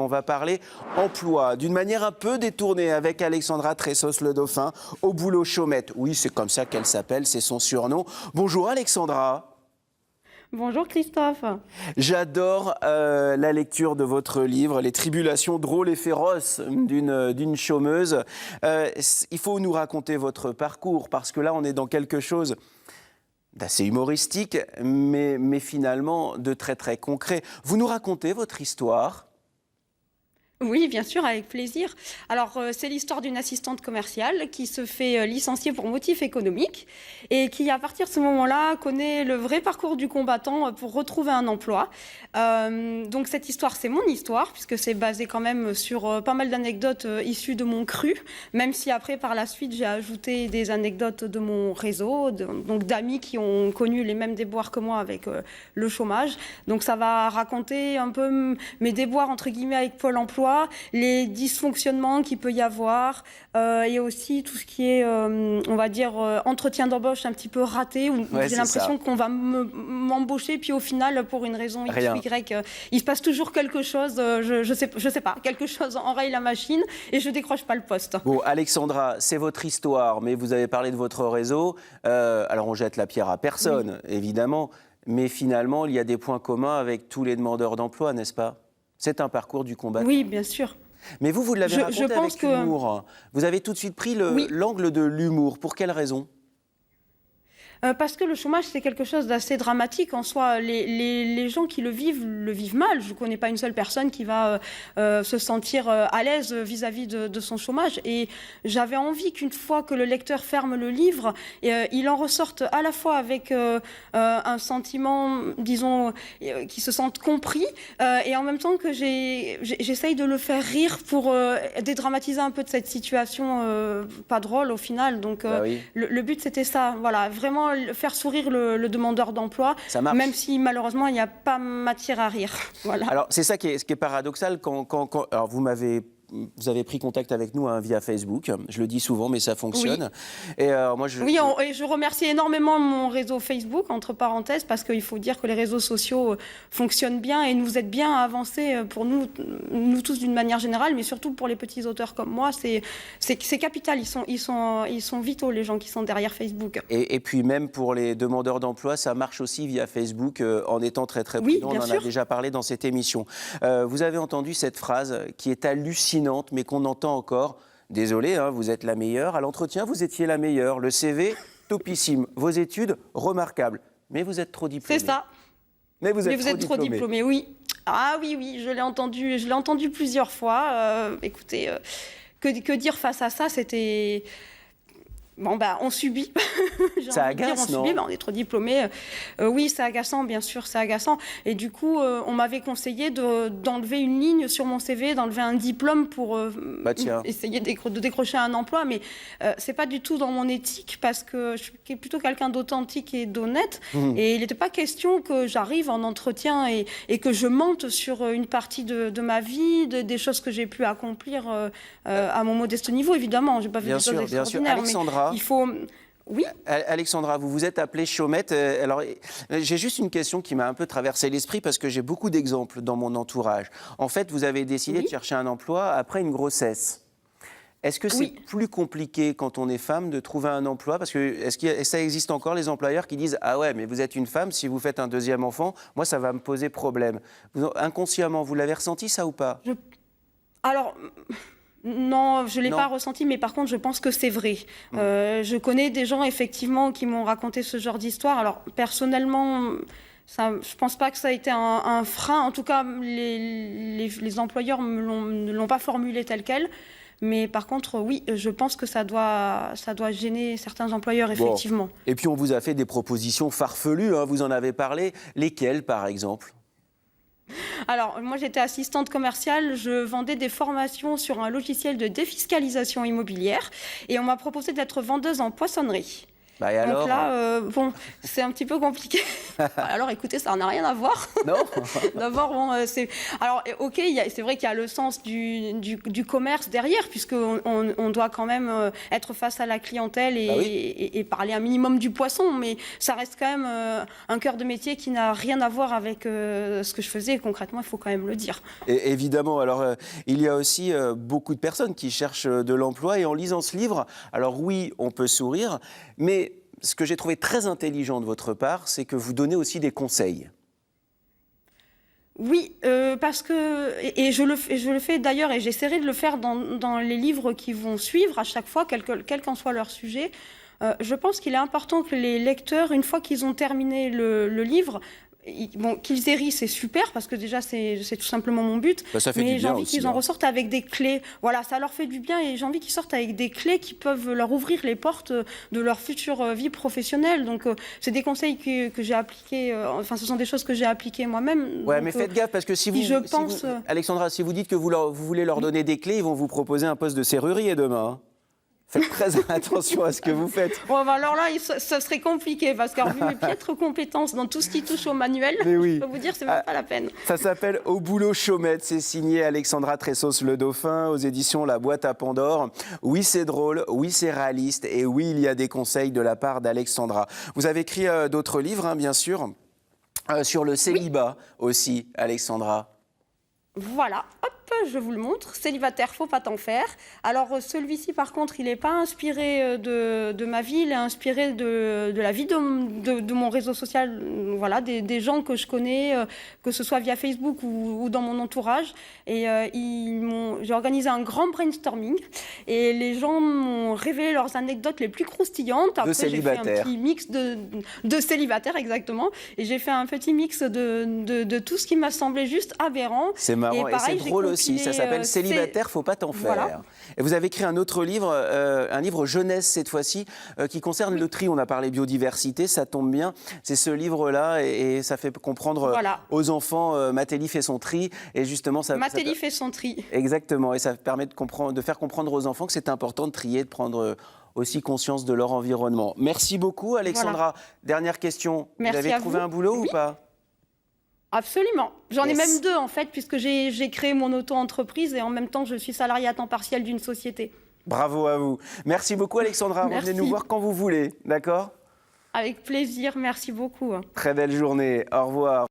On va parler emploi d'une manière un peu détournée avec Alexandra Tressos-Le Dauphin, au boulot Chaumette. Oui, c'est comme ça qu'elle s'appelle, c'est son surnom. Bonjour Alexandra. Bonjour Christophe. J'adore la lecture de votre livre, Les tribulations drôles et féroces d'une chômeuse. Il faut nous raconter votre parcours, parce que là, on est dans quelque chose d'assez humoristique, mais finalement de très très concret. Vous nous racontez votre histoire ? Oui, bien sûr, avec plaisir. Alors, c'est l'histoire d'une assistante commerciale qui se fait licencier pour motif économique et qui, à partir de ce moment-là, connaît le vrai parcours du combattant pour retrouver un emploi. Donc, cette histoire, c'est mon histoire, puisque c'est basé quand même sur pas mal d'anecdotes issues de mon cru, même si après, par la suite, j'ai ajouté des anecdotes de mon réseau, donc d'amis qui ont connu les mêmes déboires que moi avec le chômage. Donc, ça va raconter un peu mes déboires, entre guillemets, avec Pôle emploi, les dysfonctionnements qu'il peut y avoir, et aussi tout ce qui est, on va dire, entretien d'embauche un petit peu raté, où j'ai l'impression qu'on va m'embaucher, puis au final, pour une raison X ou Y, il se passe toujours quelque chose, je sais pas, quelque chose enraye la machine et je décroche pas le poste. Bon, Alexandra, c'est votre histoire, mais vous avez parlé de votre réseau. Alors, on jette la pierre à personne, oui, évidemment, mais finalement, il y a des points communs avec tous les demandeurs d'emploi, n'est-ce pas ? C'est un parcours du combattant. Oui, bien sûr. Mais vous l'avez raconté avec humour. Vous avez tout de suite pris l'angle de l'humour. Pour quelle raison ? Parce que le chômage, c'est quelque chose d'assez dramatique en soi. Les gens qui le vivent mal. Je ne connais pas une seule personne qui va se sentir à l'aise vis-à-vis de son chômage. Et j'avais envie qu'une fois que le lecteur ferme le livre, il en ressorte à la fois avec un sentiment, disons, qui se sente compris, et en même temps que j'essaye de le faire rire pour dédramatiser un peu de cette situation pas drôle au final. Donc oui, le but, c'était ça. Voilà, vraiment faire sourire le demandeur d'emploi, même si malheureusement il n'y a pas matière à rire. Voilà. Alors c'est ça qui est paradoxal alors vous avez pris contact avec nous via Facebook, je le dis souvent, mais ça fonctionne. Oui, et je remercie énormément mon réseau Facebook, entre parenthèses, parce qu'il faut dire que les réseaux sociaux fonctionnent bien et nous aident bien à avancer pour nous tous d'une manière générale, mais surtout pour les petits auteurs comme moi, c'est capital. Ils sont vitaux, les gens qui sont derrière Facebook. Et puis même pour les demandeurs d'emploi, ça marche aussi via Facebook, en étant très très prudent. Oui, on en a déjà parlé dans cette émission. Vous avez entendu cette phrase qui est hallucinante, mais qu'on entend encore. Désolé, vous êtes la meilleure. À l'entretien, vous étiez la meilleure. Le CV, topissime. Vos études, remarquables. Mais vous êtes trop diplômée. C'est ça. Mais vous êtes trop diplômée, oui. Ah oui, je l'ai entendu plusieurs fois. Écoutez, que dire face à ça, c'était... Bon, on subit. Ça agace, non ? On est trop diplômés. Oui, c'est agaçant, bien sûr, c'est agaçant. Et du coup, on m'avait conseillé d'enlever une ligne sur mon CV, d'enlever un diplôme pour essayer de décrocher un emploi. Mais c'est pas du tout dans mon éthique, parce que je suis plutôt quelqu'un d'authentique et d'honnête. Et il n'était pas question que j'arrive en entretien et que je mente sur une partie de ma vie, des choses que j'ai pu accomplir à mon modeste niveau, évidemment. J'ai pas fait des choses extraordinaires. Alexandra, il faut... Oui. Alexandra, vous vous êtes appelée Chaumette. Alors, j'ai juste une question qui m'a un peu traversé l'esprit, parce que j'ai beaucoup d'exemples dans mon entourage. En fait, vous avez décidé de chercher un emploi après une grossesse. Est-ce que c'est plus compliqué quand on est femme de trouver un emploi ? Parce que ça existe encore, les employeurs qui disent « Ah ouais, mais vous êtes une femme, si vous faites un deuxième enfant, moi, ça va me poser problème. » Inconsciemment, vous l'avez ressenti, ça, ou pas ? Alors... Non, je ne l'ai pas ressenti, mais par contre, je pense que c'est vrai. Je connais des gens, effectivement, qui m'ont raconté ce genre d'histoire. Alors, personnellement, je ne pense pas que ça a été un frein. En tout cas, les employeurs ne l'ont pas formulé tel quel. Mais par contre, oui, je pense que ça doit gêner certains employeurs, effectivement. Bon. Et puis, on vous a fait des propositions farfelues, vous en avez parlé. Lesquelles, par exemple ? Alors, moi, j'étais assistante commerciale, je vendais des formations sur un logiciel de défiscalisation immobilière et on m'a proposé d'être vendeuse en poissonnerie. Bah, et alors? Donc là, bon, c'est un petit peu compliqué. Alors écoutez, ça n'a rien à voir. Non. D'abord, bon, alors, ok, c'est vrai qu'il y a le sens du commerce derrière, puisqu'on doit quand même être face à la clientèle Bah oui. et parler un minimum du poisson, mais ça reste quand même un cœur de métier qui n'a rien à voir avec ce que je faisais. Concrètement, il faut quand même le dire. Et évidemment, alors il y a aussi beaucoup de personnes qui cherchent de l'emploi et en lisant ce livre, alors oui, on peut sourire, mais ce que j'ai trouvé très intelligent de votre part, c'est que vous donnez aussi des conseils. Oui, parce que, et je le fais d'ailleurs, et j'essaierai de le faire dans les livres qui vont suivre à chaque fois, quel qu'en soit leur sujet. Je pense qu'il est important que les lecteurs, une fois qu'ils ont terminé le livre, bon, qu'ils aient ri, c'est super, parce que déjà, c'est tout simplement mon but. Bah, ça fait du Mais j'ai bien envie aussi, qu'ils en ressortent avec des clés. Voilà, ça leur fait du bien, et j'ai envie qu'ils sortent avec des clés qui peuvent leur ouvrir les portes de leur future vie professionnelle. Donc, c'est des conseils que j'ai appliqués, enfin, ce sont des choses que j'ai appliquées moi-même. Ouais, Donc, mais faites gaffe, parce que Alexandra, si vous dites que vous voulez leur donner des clés, ils vont vous proposer un poste de serrurier demain, hein. Faites très attention à ce que vous faites. Bon, bah alors là, ça serait compliqué, parce que vu mes piètres compétences dans tout ce qui touche au manuel, Mais oui. je peux vous dire, c'est même pas la peine. Ça s'appelle Au boulot Chaumette, c'est signé Alexandra Tressos Le Dauphin aux éditions La Boîte à Pandore. Oui, c'est drôle, oui, c'est réaliste et oui, il y a des conseils de la part d'Alexandra. Vous avez écrit d'autres livres, hein, bien sûr, sur le célibat aussi, Alexandra. Voilà, hop, je vous le montre. Célibataire, faut pas t'en faire. Alors celui-ci, par contre, il n'est pas inspiré de ma vie, il est inspiré de la vie de mon réseau social, voilà, des gens que je connais, que ce soit via Facebook ou dans mon entourage. Et j'ai organisé un grand brainstorming et les gens m'ont révélé leurs anecdotes les plus croustillantes. Après, j'ai fait un petit mix de célibataires, exactement. Et j'ai fait un petit mix de tout ce qui m'a semblé juste aberrant. C'est marrant et, pareil, c'est drôle aussi. Ça s'appelle Célibataire, faut pas t'en faire. Voilà. Et vous avez écrit un autre livre, un livre jeunesse cette fois-ci, qui concerne le tri. On a parlé biodiversité, ça tombe bien. C'est ce livre-là et ça fait comprendre aux enfants Matéli fait son tri. Et justement, Matéli fait son tri. Exactement. Et ça permet de faire comprendre aux enfants que c'est important de trier, de prendre aussi conscience de leur environnement. Merci beaucoup, Alexandra. Voilà. Dernière question. Merci vous avez trouvé un boulot ou pas? Absolument. J'en ai même deux, en fait, puisque j'ai créé mon auto-entreprise et en même temps, je suis salariée à temps partiel d'une société. Bravo à vous. Merci beaucoup, Alexandra. Merci. Revenez nous voir quand vous voulez, d'accord? Avec plaisir. Merci beaucoup. Très belle journée. Au revoir.